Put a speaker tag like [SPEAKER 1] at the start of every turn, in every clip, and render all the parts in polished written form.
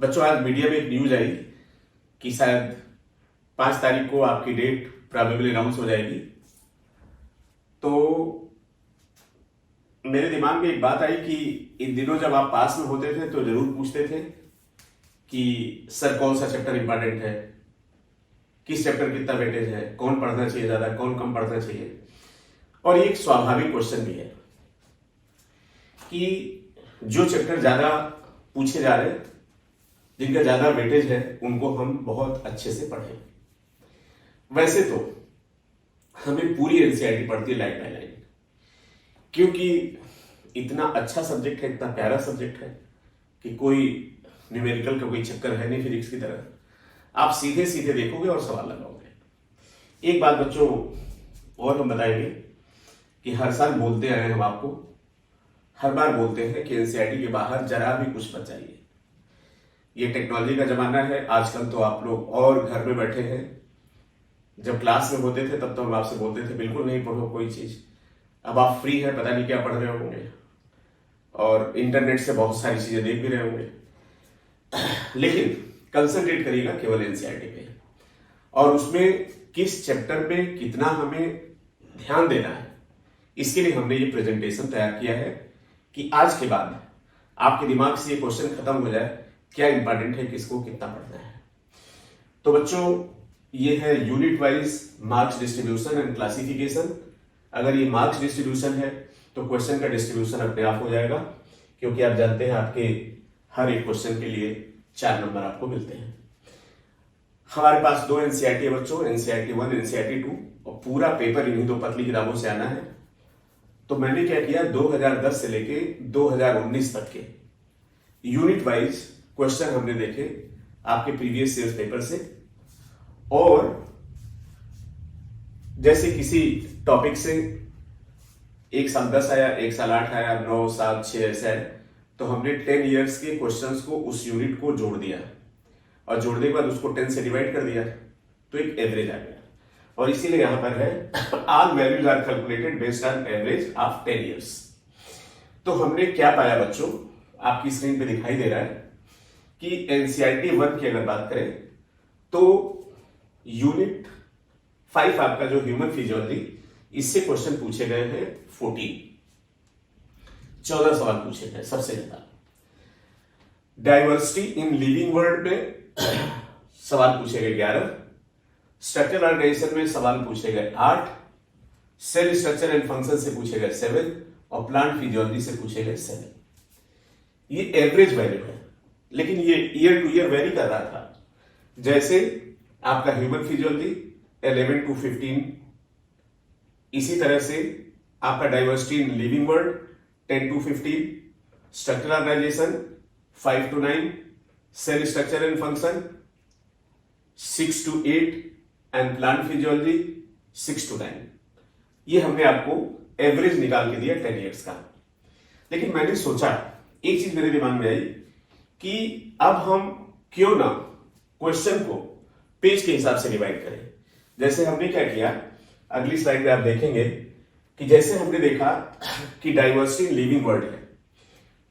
[SPEAKER 1] बच्चों, आज मीडिया में एक न्यूज आई कि शायद 5 तारीख को आपकी डेट प्रोबेबली अनाउंस हो जाएगी। तो मेरे दिमाग में एक बात आई कि इन दिनों जब आप पास में होते थे तो जरूर पूछते थे कि सर कौन सा चैप्टर इंपॉर्टेंट है, किस चैप्टर कितना वेटेज है, कौन पढ़ना चाहिए ज्यादा, कौन कम पढ़ना चाहिए। और ये एक स्वाभाविक क्वेश्चन भी है कि जो चैप्टर ज्यादा पूछे जा रहे हैं, जिनका ज्यादा वेटेज है, उनको हम बहुत अच्छे से पढ़ें। वैसे तो हमें पूरी एनसीईआरटी पढ़ती है लाइन बाय लाइन, क्योंकि इतना अच्छा सब्जेक्ट है, इतना प्यारा सब्जेक्ट है कि कोई न्यूमेरिकल का कोई चक्कर है नहीं फिजिक्स की तरह। आप सीधे सीधे देखोगे और सवाल लगाओगे। एक बात बच्चों और हम बताएंगे कि हर साल बोलते आए हैं हम आपको, हर बार बोलते हैं कि एनसीईआरटी के बाहर जरा भी कुछ मत जाइए। ये टेक्नोलॉजी का जमाना है आजकल, तो आप लोग और घर में बैठे हैं। जब क्लास में होते थे तब तो हम आपसे बोलते थे बिल्कुल नहीं पढ़ो कोई चीज। अब आप फ्री है, पता नहीं क्या पढ़ रहे होंगे और इंटरनेट से बहुत सारी चीजें देख भी रहे होंगे। लेकिन कंसंट्रेट करिएगा केवल एनसीईआरटी पे, और उसमें किस चैप्टर पे कितना हमें ध्यान देना है, इसके लिए हमने ये प्रेजेंटेशन तैयार किया है कि आज के बाद आपके दिमाग से ये क्वेश्चन खत्म हो जाए, क्या इंपॉर्टेंट है, किसको कितना पढ़ना है। तो बच्चों, ये है unit wise marks distribution and classification. अगर ये मार्क्स डिस्ट्रीब्यूशन है तो क्वेश्चन का डिस्ट्रीब्यूशन अपने आप हो जाएगा, क्योंकि आप जानते हैं आपके हर एक क्वेश्चन के लिए 4 नंबर आपको मिलते हैं। हमारे पास 2 एनसीईआरटी है बच्चों, एनसीईआरटी 1, एनसीईआरटी 2, और पूरा पेपर इन्हीं 2 पतली किताबों से आना है। तो मैंने क्या किया, 2010 से लेके 2019 तक के यूनिट वाइज क्वेश्चन हमने देखे आपके प्रीवियस ईयर पेपर से। और जैसे किसी टॉपिक से एक साल 10 आया, एक साल 8 आया, 9, 7, 6 ऐसा है, तो हमने 10 इयर्स के क्वेश्चंस को उस यूनिट को जोड़ दिया, और जोड़ने के बाद उसको 10 से डिवाइड कर दिया, तो एक एवरेज आ गया। और इसीलिए यहां पर है all values are calculated based on average of 10 years. तो हमने क्या पाया बच्चों, आपकी स्क्रीन पे दिखाई दे रहा है कि एनसीईआरटी 1 की अगर बात करें तो यूनिट 5 आपका जो ह्यूमन फिजियोलॉजी, इससे क्वेश्चन पूछे गए हैं 14 सवाल पूछे गए सबसे ज्यादा। डाइवर्सिटी इन लिविंग वर्ल्ड में सवाल पूछे गए 11, स्ट्रक्चरल ऑर्गेनाइजेशन में सवाल पूछे गए 8, सेल स्ट्रक्चर एंड फंक्शन से पूछे गए 7, और प्लांट फिजियोलॉजी से पूछे गए 7। ये एवरेज वैल्यू है, लेकिन ये ईयर टू ईयर वेरी कर रहा था। जैसे आपका ह्यूमन फिजियोलॉजी 11 to 15, इसी तरह से आपका diversity in living world 10 to 15, structural organisation 5 to 9, cell structure and function 6 to 8, and plant physiology 6 to 9। ये हमने आपको एवरेज निकाल के दिया 10 इयर्स का। लेकिन मैंने सोचा, एक चीज मेरे दिमाग में आई कि अब हम क्यों ना क्वेश्चन को पेज के हिसाब से डिवाइड करें। जैसे हमने क्या किया, अगली स्लाइड में आप देखेंगे कि जैसे हमने देखा कि डाइवर्सिटी इन लिविंग वर्ल्ड है,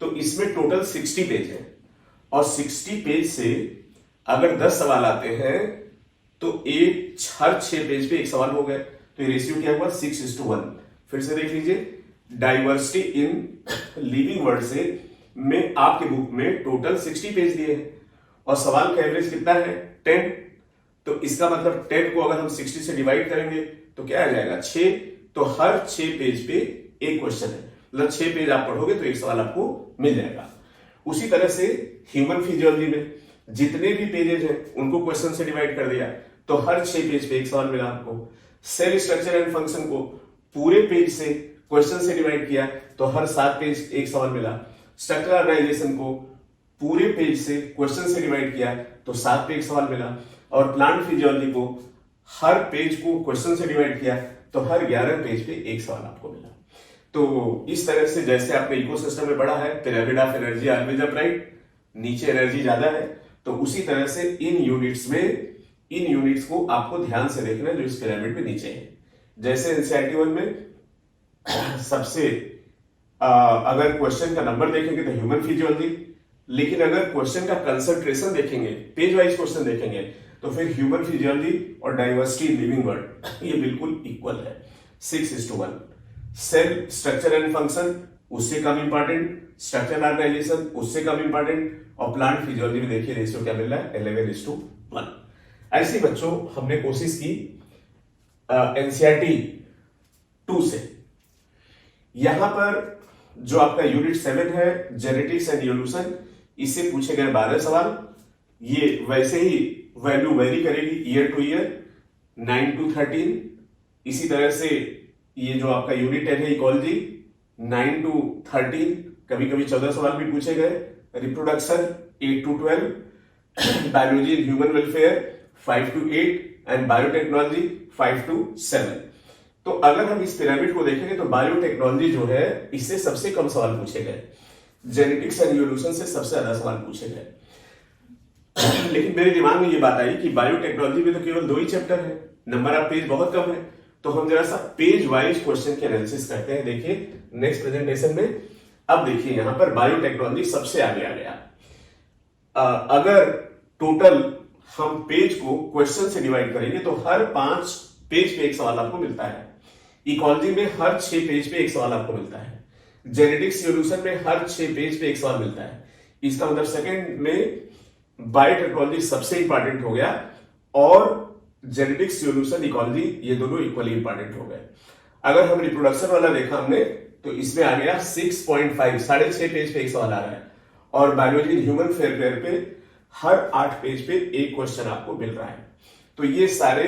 [SPEAKER 1] तो इसमें टोटल 60 पेज है, और 60 पेज से अगर 10 सवाल आते हैं तो हर 6 पेज पे एक सवाल हो गए। तो ये रेशियो क्या हुआ, 6:1। फिर से देख लीजिए, डाइवर्सिटी इन लिविंग वर्ल्ड से में आपके बुक में टोटल 60 पेज दिए हैं, और सवाल का एवरेज कितना है 10। तो इसका मतलब 10 को अगर हम 60 से डिवाइड करेंगे तो क्या आ जाएगा 6। तो हर 6 पेज पे एक क्वेश्चन है, मतलब 6 पेज आप पढ़ोगे तो एक सवाल आपको मिल जाएगा। उसी तरह से ह्यूमन फिजियोलॉजी में जितने भी पेजेज हैं उनको क्वेश्चन से डिवाइड कर दिया, तो हर 6 पेज पे एक सवाल मिला आपको। सेल स्ट्रक्चर एंड फंक्शन को पूरे पेज से क्वेश्चन से डिवाइड किया, तो हर 7 पेज एक सवाल मिला। स्ट्रक्चरल ऑर्गेनाइजेशन को पूरे पेज से क्वेश्चन से डिवाइड किया, तो 7 पे एक सवाल मिला। और प्लांट फिजियोलॉजी को हर पेज को क्वेश्चन से डिवाइड किया, तो हर 11 पेज पे एक सवाल आपको मिला। तो इस तरह से जैसे आपने इकोसिस्टम में पढ़ा है pyramid of energy always upright, नीचे एनर्जी ज्यादा है, तो उसी तरह से इन यूनिट्स को आपको ध्यान से देखना है जो इस पिरामिड में नीचे है। जैसे एनसीईआरटी 1 में सबसे अगर क्वेश्चन का नंबर देखेंगे तो ह्यूमन फिजियोलॉजी लेकिन अगर क्वेश्चन का कंसंट्रेशन देखेंगे, पेज वाइज क्वेश्चन देखेंगे, तो फिर ह्यूमन फिजियोलॉजी और डाइवर्सिटी इन लिविंग वर्ल्ड ये बिल्कुल इक्वल है, 6:1। सेल स्ट्रक्चर एंड फंक्शन उससे कम इंपॉर्टेंट, स्ट्रक्चरल ऑर्गेनाइजेशन उससे कम इंपॉर्टेंट, और प्लांट फिजियोलॉजी में देखिए रेशियो क्या मिल रहा है, 11:1। ऐसे बच्चों हमने कोशिश की एनसीईआरटी 2 से। यहां पर जो आपका यूनिट 7 है जेनेटिक्स एंड इवोल्यूशन, इससे पूछे गए 12 सवाल। ये वैसे ही वैल्यू वेरी करेगी ईयर टू ईयर, 9 to 13। इसी तरह से ये जो आपका यूनिट 10 है इकोलॉजी, 9 to 13, कभी कभी 14 सवाल भी पूछे गए। Reproduction 8 to 12, biology and human welfare 5 to 8 and biotechnology 5 to 7। तो अगर हम इस पिरामिड को देखेंगे तो बायोटेक्नोलॉजी जो है इससे सबसे कम सवाल पूछे गए, जेनेटिक्स एंड इवोल्यूशन से सबसे ज्यादा सवाल पूछे गए। लेकिन मेरे दिमाग में ये बात आई कि बायोटेक्नोलॉजी में तो केवल 2 ही चैप्टर है, नंबर ऑफ पेज बहुत कम है, तो हम जरा सा पेज वाइज क्वेश्चन के एनालिसिस करते हैं। देखिए नेक्स्ट प्रेजेंटेशन में, अब देखिए यहां पर बायोटेक्नोलॉजी सबसे आगे आ गया। अगर टोटल हम पेज को क्वेश्चन से डिवाइड करेंगे तो हर 5 पेज पे एक सवाल आपको मिलता है। इकोलॉजी में हर 6 पेज पे एक सवाल आपको मिलता है। जेनेटिक्स इवोल्यूशन में हर 6 पेज पे एक सवाल मिलता है। इसका मतलब सेकंड में बायोटेक्नोलॉजी सबसे इंपॉर्टेंट हो गया और जेनेटिक्स इवोल्यूशन इकोलॉजी ये दोनों इक्वली इंपॉर्टेंट हो गए। अगर हम रिप्रोडक्शन वाला देखा हमने तो इसमें आ गया 6.5, 6.5 पेज पे एक सवाल आ रहा है, और बायोलॉजी ह्यूमन वेलफेयर पे हर 8 पेज पे एक क्वेश्चन आपको मिल रहा है। तो ये सारे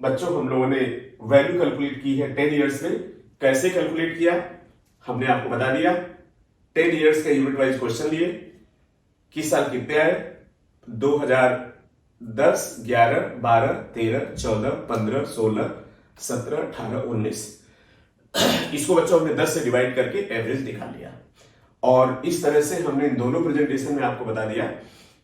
[SPEAKER 1] बच्चों हम लोगों ने वैल्यू कैलकुलेट की है 10 इयर्स में। कैसे कैलकुलेट किया हमने आपको बता दिया। 10 इयर्स का यूनिट वाइज क्वेश्चन लिए, किस साल कितने आए, 2010, 11, 12, 13, 14, 15, 16, 17, 18, 19। इसको बच्चों हमने 10 से डिवाइड करके एवरेज निकाल लिया, और इस तरह से हमने इन दोनों प्रेजेंटेशन में आपको बता दिया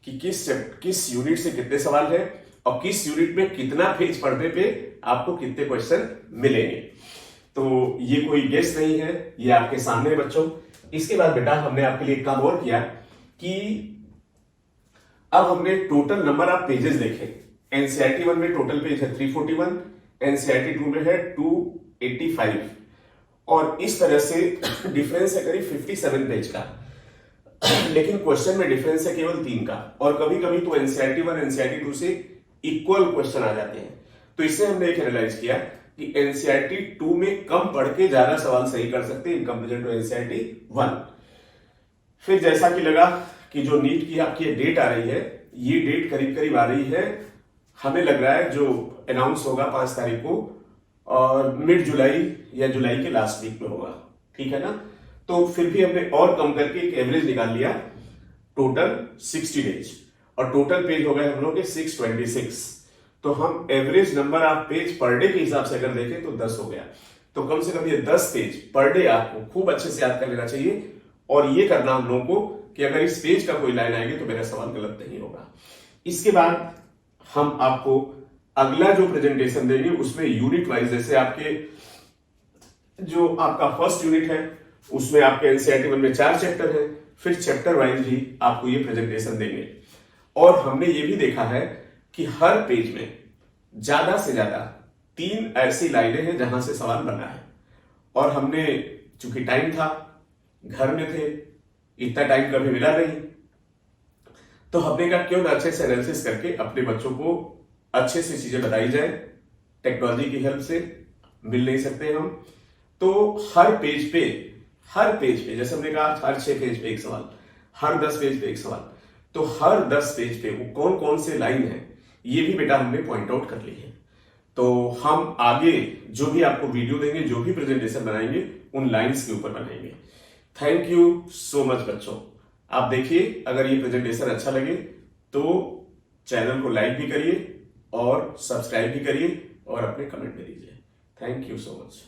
[SPEAKER 1] कि किस यूनिट से कितने सवाल है और किस यूनिट में कितना पेज पढ़ने पे आपको कितने क्वेश्चन मिलेंगे। तो ये कोई गेस नहीं है, ये आपके सामने है बच्चों। इसके बाद बेटा हमने आपके लिए एक काम और किया कि अब हमने टोटल नंबर ऑफ पेजेस देखे। एनसीईआरटी 1 में टोटल पेज है 341, एनसीईआरटी 2 में है 285, और इस तरह से डिफरेंस है करीब 57 पेज का, लेकिन क्वेश्चन में डिफरेंस है केवल 3 का, और कभी कभी तो एनसीईआरटी 1 एनसीईआरटी 2 से इक्वल क्वेश्चन आ जाते हैं। तो इससे हमने एक एनालाइज किया कि एनसीईआरटी 2 में कम पढ़ के ज्यादा सवाल सही कर सकते हैं इन कंपेरिजन टू एनसीईआरटी 1। फिर जैसा कि लगा कि जो नीट की आपकी डेट आ रही है, ये डेट करीब करीब आ रही है, हमें लग रहा है जो अनाउंस होगा 5 तारीख को, और मिड जुलाई या जुलाई के लास्ट वीक में होगा, ठीक है ना। तो फिर भी हमने और कम करके एक एवरेज निकाल लिया, टोटल 60 डेज, और टोटल पेज हो गए हम लोग के 626। तो हम average number of page per day के हिसाब से अगर देखें तो 10 हो गया। तो कम से कम ये 10 पेज पर डे आपको खूब अच्छे से याद कर लेना चाहिए, और ये करना हम लोगों को कि अगर इस पेज का कोई लाइन आएगी तो मेरा सवाल गलत नहीं होगा। इसके बाद हम आपको अगला जो प्रेजेंटेशन देंगे उसमें यूनिट वाइज, जैसे आपके जो आपका फर्स्ट यूनिट है उसमें आपके एनसीईआरटी 1 में 4 चैप्टर है, फिर चैप्टर वाइज भी आपको ये प्रेजेंटेशन देंगे। और हमने ये भी देखा है कि हर पेज में ज्यादा से ज्यादा 3 ऐसी लाइनें हैं जहां से सवाल बना है, और हमने चूंकि टाइम था, घर में थे, इतना टाइम कभी मिला नहीं, तो हमने कहा क्यों ना अच्छे से एनालिसिस करके अपने बच्चों को अच्छे से चीजें बताई जाए। टेक्नोलॉजी की हेल्प से मिल नहीं सकते हम, तो हर पेज पे जैसे हमने कहा हर 6 पेज पे एक सवाल, हर 10 पेज पे एक सवाल, तो हर 10 पेज पे वो कौन कौन से लाइन है ये भी बेटा हमने पॉइंट आउट कर ली है। तो हम आगे जो भी आपको वीडियो देंगे, जो भी प्रेजेंटेशन बनाएंगे, उन लाइंस के ऊपर बनाएंगे। थैंक यू सो मच बच्चों। आप देखिए, अगर ये प्रेजेंटेशन अच्छा लगे तो चैनल को लाइक भी करिए और सब्सक्राइब भी करिए और अपने कमेंट भी दीजिए। Thank you so much.